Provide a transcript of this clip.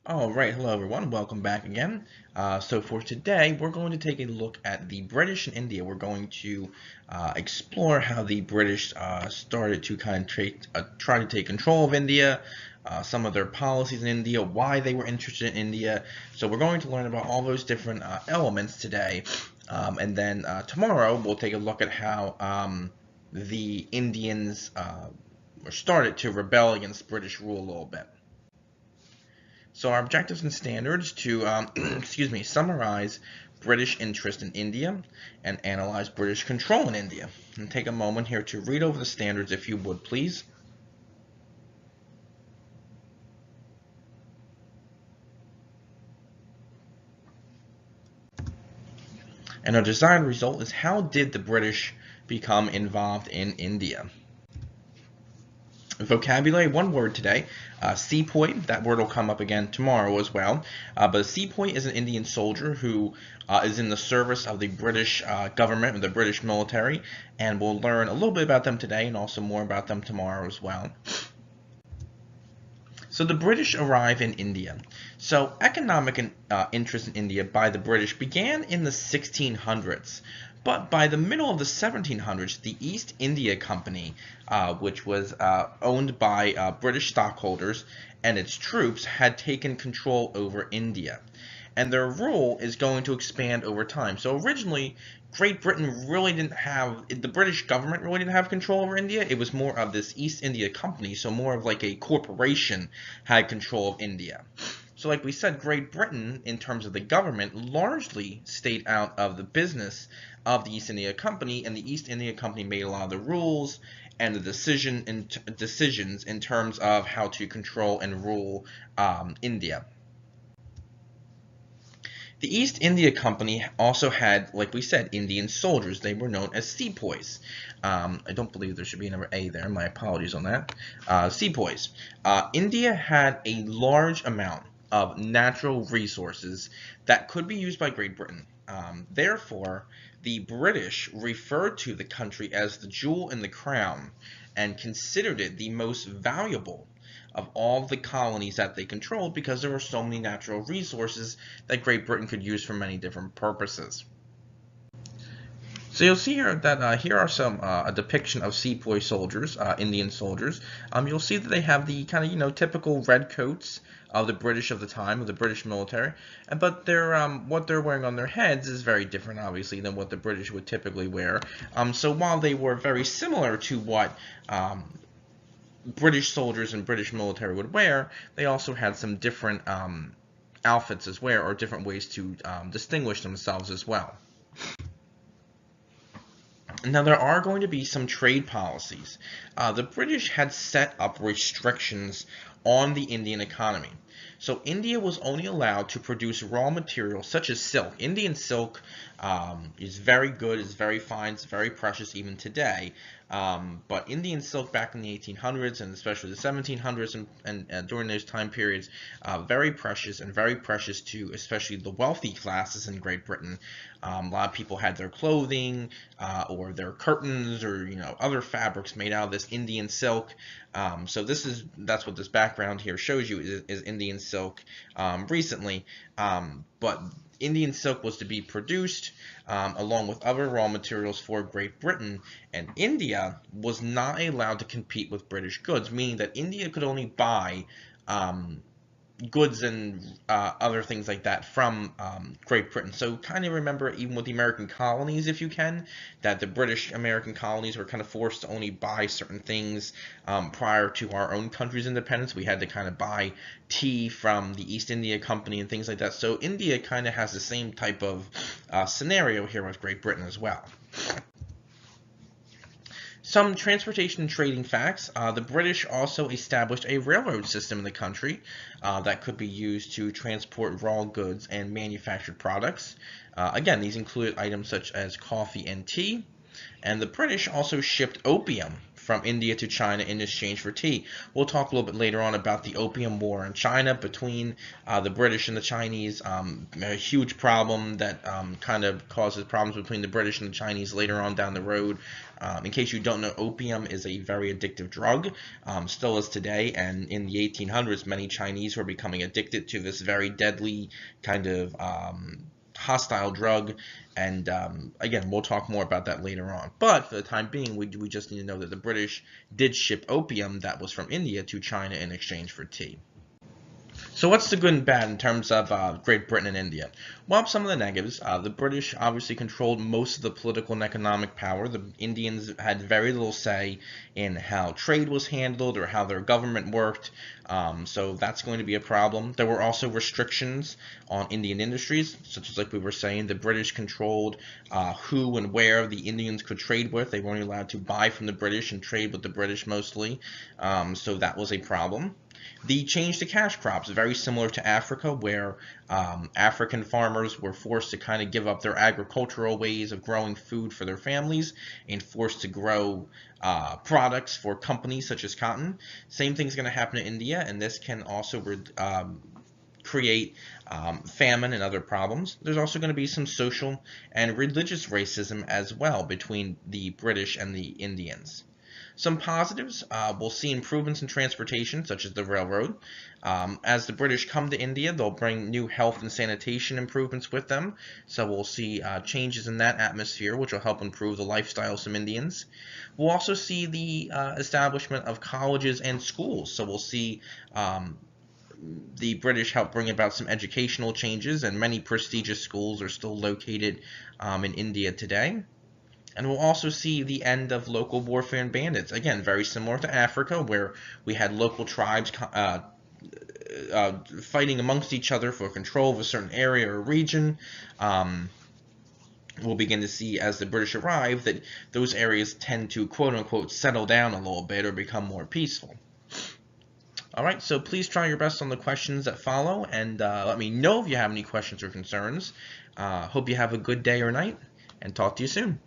All right, hello everyone, welcome back again. So for today, we're going to take a look at the British in India. We're going to explore how the British started to kind of try to take control of India, some of their policies in India, why they were interested in India. So we're going to learn about all those different elements today. And then tomorrow, we'll take a look at how the Indians started to rebel against British rule a little bit. So our objectives and standards to, excuse me, summarize British interest in India and analyze British control in India. And take a moment here to read over the standards if you would, please. And our desired result is how did the British become involved in India? Vocabulary, one word today. Sepoy, that word will come up again tomorrow as well. But a sepoy is an Indian soldier who is in the service of the British government, or the British military, and we'll learn a little bit about them today and also more about them tomorrow as well. So the British arrive in India. So economic interest in India by the British began in the 1600s. But by the middle of the 1700s, the East India Company, which was owned by British stockholders, and its troops had taken control over India. And their rule is going to expand over time. So originally, Great Britain really didn't have, the British government really didn't have control over India. It was more of this East India Company, so more of like a corporation had control of India. So like we said, Great Britain, in terms of the government, largely stayed out of the business of the East India Company, and the East India Company made a lot of the rules and the decisions in terms of how to control and rule India. The East India Company also had, like we said, Indian soldiers. They were known as sepoys. I don't believe there should be another A there. My apologies on that. Sepoys. India had a large amount of natural resources that could be used by Great Britain. Therefore, the British referred to the country as the jewel in the crown and considered it the most valuable of all the colonies that they controlled because there were so many natural resources that Great Britain could use for many different purposes. So you'll see here that here are some a depiction of Sepoy soldiers, Indian soldiers. You'll see that they have the kind of typical red coats of the British of the time, of the British military, but they're what they're wearing on their heads is very different, obviously, than what the British would typically wear. So while they were very similar to what British soldiers and British military would wear, they also had some different outfits as well, or different ways to distinguish themselves as well. Now, there are going to be some trade policies. The British had set up restrictions on the Indian economy. So India was only allowed to produce raw materials such as silk. Indian silk is very good, is very fine, it's very precious even today. But Indian silk back in the 1800s and especially the 1700s and during those time periods, very precious and very precious to especially the wealthy classes in Great Britain. A lot of people had their clothing or their curtains or other fabrics made out of this Indian silk. So that's what this background here shows you is Indian silk recently. But Indian silk was to be produced along with other raw materials for Great Britain, and India was not allowed to compete with British goods, meaning that India could only buy goods and other things like that from Great Britain. So kind of remember, even with the American colonies, if you can, that the British American colonies were kind of forced to only buy certain things prior to our own country's independence. We had to kind of buy tea from the East India Company and things like that. So India kind of has the same type of scenario here with Great Britain as well. Some transportation and trading facts. The British also established a railroad system in the country that could be used to transport raw goods and manufactured products. Again, these included items such as coffee and tea. And the British also shipped opium from India to China in exchange for tea. We'll talk a little bit later on about the Opium War in China between the British and the Chinese. A huge problem that kind of causes problems between the British and the Chinese later on down the road. In case you don't know, opium is a very addictive drug, still is today, and in the 1800s, many Chinese were becoming addicted to this very deadly kind of hostile drug, and again, we'll talk more about that later on. But for the time being, we just need to know that the British did ship opium that was from India to China in exchange for tea. So what's the good and bad in terms of Great Britain and India? Well, some of the negatives. The British obviously controlled most of the political and economic power. The Indians had very little say in how trade was handled or how their government worked. So that's going to be a problem. There were also restrictions on Indian industries, such as like we were saying, the British controlled who and where the Indians could trade with. They weren't allowed to buy from the British and trade with the British mostly. So that was a problem. The change to cash crops, very similar to Africa, where African farmers were forced to kind of give up their agricultural ways of growing food for their families and forced to grow products for companies such as cotton. Same thing's going to happen in India, and this can also create famine and other problems. There's also going to be some social and religious racism as well between the British and the Indians. Some positives, we'll see improvements in transportation, such as the railroad. As the British come to India, they'll bring new health and sanitation improvements with them. So we'll see changes in that atmosphere, which will help improve the lifestyle of some Indians. We'll also see the establishment of colleges and schools. So we'll see the British help bring about some educational changes, and many prestigious schools are still located in India today. And we'll also see the end of local warfare and bandits. Again, very similar to Africa, where we had local tribes fighting amongst each other for control of a certain area or region. We'll begin to see as the British arrive that those areas tend to quote-unquote settle down a little bit or become more peaceful. Alright, so please try your best on the questions that follow, and let me know if you have any questions or concerns. Hope you have a good day or night, and talk to you soon.